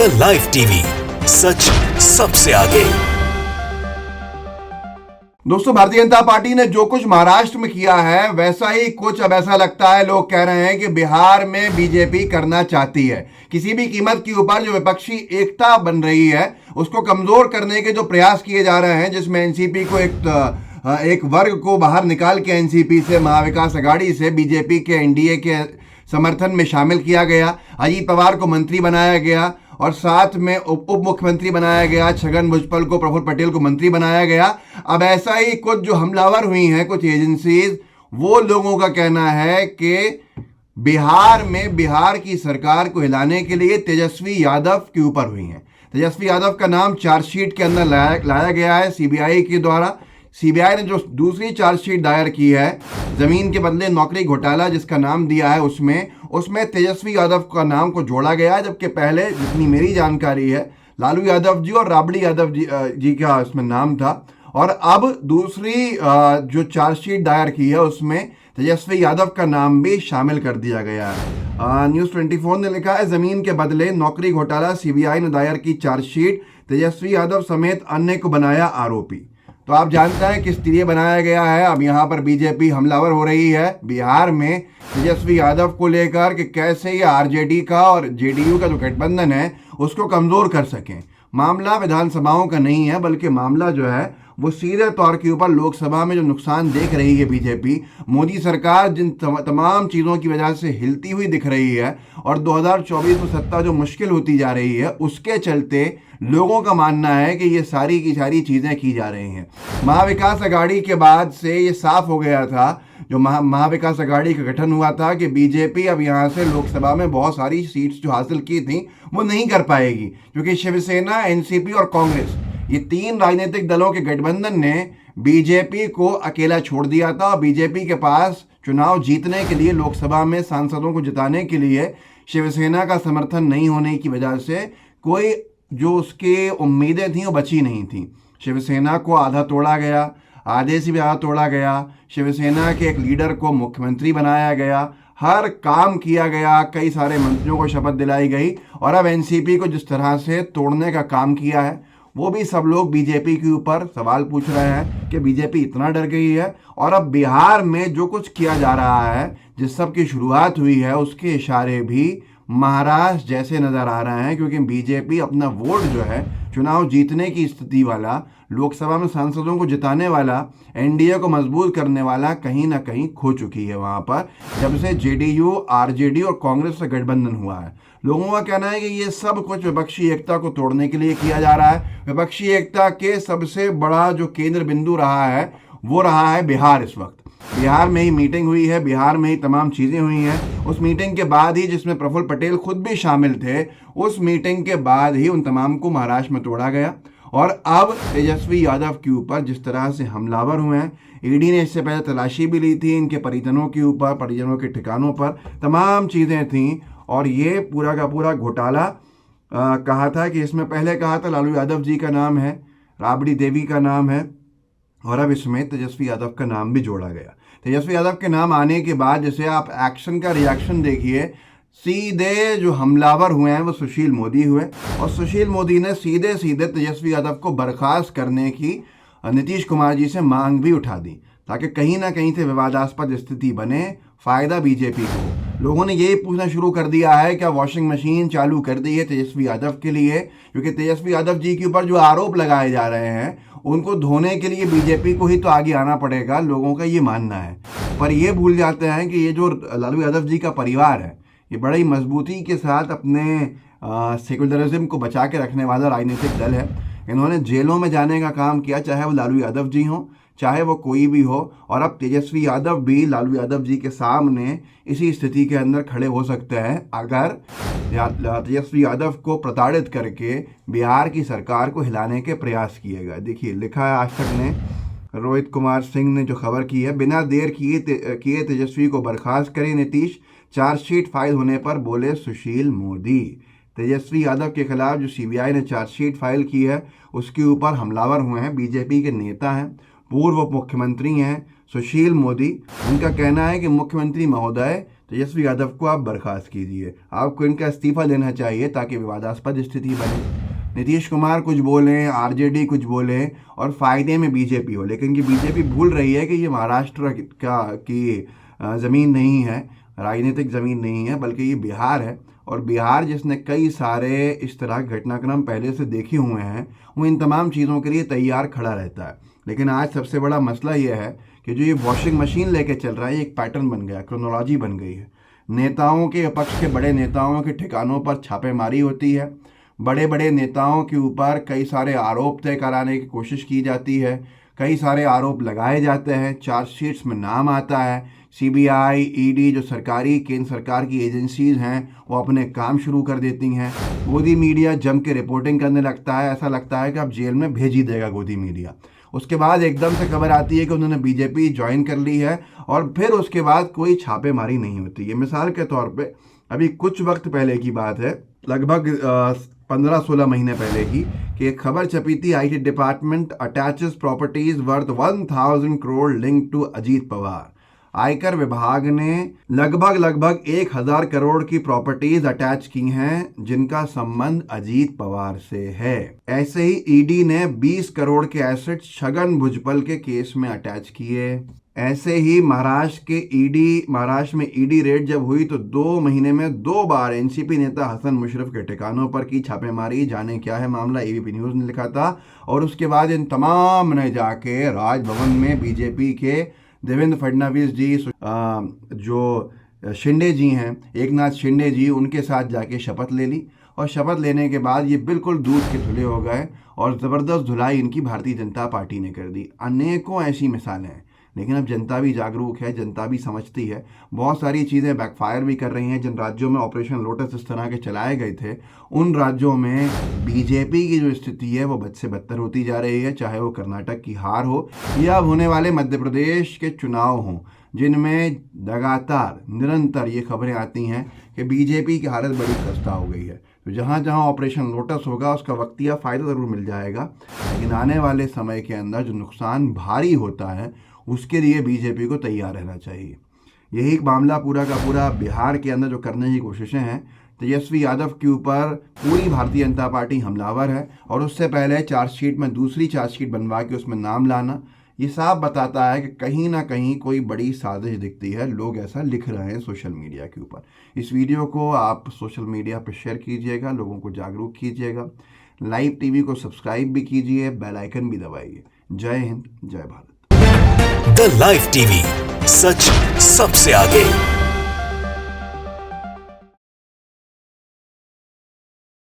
The live TV, सच सबसे आगे। दोस्तों, भारतीय जनता पार्टी ने जो कुछ महाराष्ट्र में किया है वैसा ही कुछ अब ऐसा लगता है, लोग कह रहे हैं कि बिहार में बीजेपी करना चाहती है। किसी भी कीमत के ऊपर जो विपक्षी एकता बन रही है उसको कमजोर करने के जो प्रयास किए जा रहे हैं, जिसमें एनसीपी को एक वर्ग को बाहर निकाल के एनसीपी से, महाविकास अघाड़ी से बीजेपी के एनडीए के समर्थन में शामिल किया गया। अजीत पवार को मंत्री बनाया गया और साथ में उप मुख्यमंत्री बनाया गया। छगन भुजबल को, प्रफुल्ल पटेल को मंत्री बनाया गया। अब ऐसा ही कुछ जो हमलावर हुई हैं कुछ एजेंसीज, वो लोगों का कहना है कि बिहार में बिहार की सरकार को हिलाने के लिए तेजस्वी यादव के ऊपर हुई हैं। तेजस्वी यादव का नाम चार्जशीट के अंदर लाया गया है सीबीआई के द्वारा। सीबीआई ने जो दूसरी चार्जशीट दायर की है, जमीन के बदले नौकरी घोटाला जिसका नाम दिया है, उसमें तेजस्वी यादव का नाम को जोड़ा गया है। जबकि पहले, जितनी मेरी जानकारी है, लालू यादव जी और राबड़ी यादव जी का इसमें नाम था। और अब दूसरी जो चार्जशीट दायर की है उसमें तेजस्वी यादव का नाम भी शामिल कर दिया गया है। न्यूज़ 24 ने लिखा है, जमीन के बदले नौकरी घोटाला, सीबीआई ने दायर की चार्जशीट, तेजस्वी यादव समेत अन्य को बनाया आरोपी। तो आप जानते हैं किस लिए बनाया गया है। अब यहाँ पर बीजेपी हमलावर हो रही है बिहार में तेजस्वी यादव को लेकर कि कैसे ये आरजेडी का और जेडीयू का जो गठबंधन है उसको कमज़ोर कर सकें। मामला विधानसभाओं का नहीं है, बल्कि मामला जो है वो सीधे तौर के ऊपर लोकसभा में जो नुकसान देख रही है बीजेपी, मोदी सरकार जिन तमाम चीज़ों की वजह से हिलती हुई दिख रही है और 2024 में सत्ता जो मुश्किल होती जा रही है, उसके चलते लोगों का मानना है कि ये सारी की सारी चीज़ें की जा रही हैं। महाविकास अघाड़ी के बाद से ये साफ हो गया था, जो महाविकास अघाड़ी का गठन हुआ था, कि बीजेपी अब यहाँ से लोकसभा में बहुत सारी सीट्स जो हासिल की थी वो नहीं कर पाएगी, क्योंकि शिवसेना, एनसीपी और कांग्रेस, ये तीन राजनीतिक दलों के गठबंधन ने बीजेपी को अकेला छोड़ दिया था। बीजेपी के पास चुनाव जीतने के लिए, लोकसभा में सांसदों को जिताने के लिए शिवसेना का समर्थन नहीं होने की वजह से कोई जो उसकी उम्मीदें थीं वो बची नहीं थी। शिवसेना को आधा तोड़ा गया, आधे से भी आधा तोड़ा गया। शिवसेना के एक लीडर को मुख्यमंत्री बनाया गया, हर काम किया गया, कई सारे मंत्रियों को शपथ दिलाई गई। और अब एनसीपी को जिस तरह से तोड़ने का काम किया है, वो भी सब लोग बीजेपी के ऊपर सवाल पूछ रहे हैं कि बीजेपी इतना डर गई है। और अब बिहार में जो कुछ किया जा रहा है, जिस सब की शुरुआत हुई है, उसके इशारे भी महाराष्ट्र जैसे नज़र आ रहे हैं, क्योंकि बीजेपी अपना वोट जो है, चुनाव जीतने की स्थिति वाला, लोकसभा में सांसदों को जिताने वाला, एनडीए को मजबूत करने वाला कहीं ना कहीं खो चुकी है वहाँ पर, जब से जेडीयू, आरजेडी और कांग्रेस से गठबंधन हुआ है। लोगों का कहना है कि ये सब कुछ विपक्षी एकता को तोड़ने के लिए किया जा रहा है। विपक्षी एकता के सबसे बड़ा जो केंद्र बिंदु रहा है वो रहा है बिहार। इस वक्त बिहार में ही मीटिंग हुई है, बिहार में ही तमाम चीज़ें हुई हैं। उस मीटिंग के बाद ही, जिसमें प्रफुल्ल पटेल खुद भी शामिल थे, उस मीटिंग के बाद ही उन तमाम को महाराष्ट्र में तोड़ा गया। और अब तेजस्वी यादव के ऊपर जिस तरह से हमलावर हुए हैं, ईडी ने इससे पहले तलाशी भी ली थी इनके परिजनों के ऊपर, परिजनों के ठिकानों पर तमाम चीज़ें थीं। और ये पूरा का पूरा घोटाला कहा था कि इसमें पहले कहा था लालू यादव जी का नाम है, राबड़ी देवी का नाम है, और अब इसमें तेजस्वी यादव का नाम भी जोड़ा गया। तेजस्वी यादव के नाम आने के बाद जैसे आप एक्शन का रिएक्शन देखिए, सीधे जो हमलावर हुए हैं वो सुशील मोदी हुए, और सुशील मोदी ने सीधे सीधे तेजस्वी यादव को बर्खास्त करने की नीतीश कुमार जी से मांग भी उठा दी, ताकि कहीं ना कहीं से विवादास्पद स्थिति बने, फ़ायदा बीजेपी को। लोगों ने यही पूछना शुरू कर दिया है, क्या वॉशिंग मशीन चालू कर दी है तेजस्वी यादव के लिए, क्योंकि तेजस्वी यादव जी के ऊपर जो आरोप लगाए जा रहे हैं उनको धोने के लिए बीजेपी को ही तो आगे आना पड़ेगा, लोगों का ये मानना है। पर ये भूल जाते हैं कि ये जो लालू यादव जी का परिवार है, ये बड़ी मजबूती के साथ अपने सेकुलरिज्म को बचा के रखने वाला राजनीतिक दल है। इन्होंने जेलों में जाने का काम किया, चाहे वो लालू यादव जी हों, चाहे वो कोई भी हो। और अब तेजस्वी यादव भी लालू यादव जी के सामने इसी स्थिति के अंदर खड़े हो सकते हैं अगर तेजस्वी यादव को प्रताड़ित करके बिहार की सरकार को हिलाने के प्रयास किए गए। देखिए, लिखा है आज तक ने, रोहित कुमार सिंह ने जो खबर की है, बिना देर किए तेजस्वी को बर्खास्त करें नीतीश, चार्जशीट फाइल होने पर बोले सुशील मोदी। तेजस्वी यादव के खिलाफ जो सीबीआई ने चार्जशीट फाइल की है उसके ऊपर हमलावर हुए हैं बीजेपी के नेता हैं, पूर्व मुख्यमंत्री हैं सुशील मोदी। उनका कहना है कि मुख्यमंत्री महोदय, तेजस्वी यादव को आप बर्खास्त कीजिए, आपको इनका इस्तीफा देना चाहिए ताकि विवादास्पद स्थिति बने। नीतीश कुमार कुछ बोलें, आरजेडी कुछ बोले और फायदे में बीजेपी हो, लेकिन ये बीजेपी भूल रही है कि ये महाराष्ट्र की ज़मीन नहीं है, राजनीतिक ज़मीन नहीं है, बल्कि ये बिहार है। और बिहार जिसने कई सारे इस तरह के घटनाक्रम पहले से देखे हुए हैं, वो इन तमाम चीज़ों के लिए तैयार खड़ा रहता है। लेकिन आज सबसे बड़ा मसला ये है कि जो ये वॉशिंग मशीन लेके चल रहा है, एक पैटर्न बन गया, क्रोनोलॉजी बन गई है। नेताओं के, विपक्ष के बड़े नेताओं के ठिकानों पर छापेमारी होती है, बड़े बड़े नेताओं के ऊपर कई सारे आरोप तय कराने की कोशिश की जाती है, कई सारे आरोप लगाए जाते हैं, चार्जशीट्स में नाम आता है। सीबीआई, ईडी जो सरकारी केंद्र सरकार की एजेंसीज हैं वो अपने काम शुरू कर देती हैं। गोदी मीडिया जम के रिपोर्टिंग करने लगता है, ऐसा लगता है कि अब जेल में भेज ही देगा गोदी मीडिया। उसके बाद एकदम से खबर आती है कि उन्होंने बीजेपी ज्वाइन कर ली है और फिर उसके बाद कोई छापेमारी नहीं होती है। मिसाल के तौर पे अभी कुछ वक्त पहले की बात है, लगभग 15-16 महीने पहले की, कि एक खबर छपी थी, IT department attaches properties worth 1000 crore link to Ajit Pawar. आयकर विभाग ने लगभग 1000 करोड़ की प्रॉपर्टीज अटैच की हैं जिनका संबंध अजीत पवार से है। ऐसे ही ईडी ने 20 करोड़ के एसेट छगन भुजबल के केस में अटैच किए। ऐसे ही महाराष्ट्र में ईडी रेड जब हुई तो 2 महीने में 2 बार एनसीपी नेता हसन मुशर्रफ के ठिकानों पर की छापेमारी। जाने क्या है मामला, एबीपी न्यूज़ ने लिखा था। और उसके बाद इन तमाम ने जाके राजभवन में बीजेपी के देवेंद्र फडणवीस जी, जो शिंदे जी हैं, एकनाथ शिंदे जी, उनके साथ जाके शपथ ले ली। और शपथ लेने के बाद ये बिल्कुल दूध के धुले हो गए और ज़बरदस्त धुलाई इनकी भारतीय जनता पार्टी ने कर दी। अनेकों ऐसी मिसालें हैं। लेकिन अब जनता भी जागरूक है, जनता भी समझती है। बहुत सारी चीज़ें बैकफायर भी कर रही हैं। जिन राज्यों में ऑपरेशन लोटस इस तरह के चलाए गए थे, उन राज्यों में बीजेपी की जो स्थिति है वो बद से बदतर होती जा रही है। चाहे वो कर्नाटक की हार हो या अब होने वाले मध्य प्रदेश के चुनाव हों, जिनमें लगातार निरंतर ये खबरें आती हैं कि बीजेपी की हालत बड़ी खस्ता हो गई है। तो जहाँ जहाँ ऑपरेशन लोटस होगा उसका वक्तिया फ़ायदा ज़रूर मिल जाएगा, लेकिन आने वाले समय के अंदर जो नुकसान भारी होता है उसके लिए बीजेपी को तैयार रहना चाहिए। यही मामला पूरा का पूरा बिहार के अंदर जो करने की कोशिशें हैं, तेजस्वी यादव के ऊपर पूरी भारतीय जनता पार्टी हमलावर है। और उससे पहले चार्जशीट में दूसरी चार्जशीट बनवा के उसमें नाम लाना, ये साफ बताता है कि कहीं ना कहीं कोई बड़ी साजिश दिखती है। लोग ऐसा लिख रहे हैं सोशल मीडिया के ऊपर। इस वीडियो को आप सोशल मीडिया पर शेयर कीजिएगा, लोगों को जागरूक कीजिएगा। लाइव टीवी को सब्सक्राइब भी कीजिए, बेल आइकन भी दबाइए। जय हिंद, जय भारत। द लाइव टीवी, सच सबसे आगे।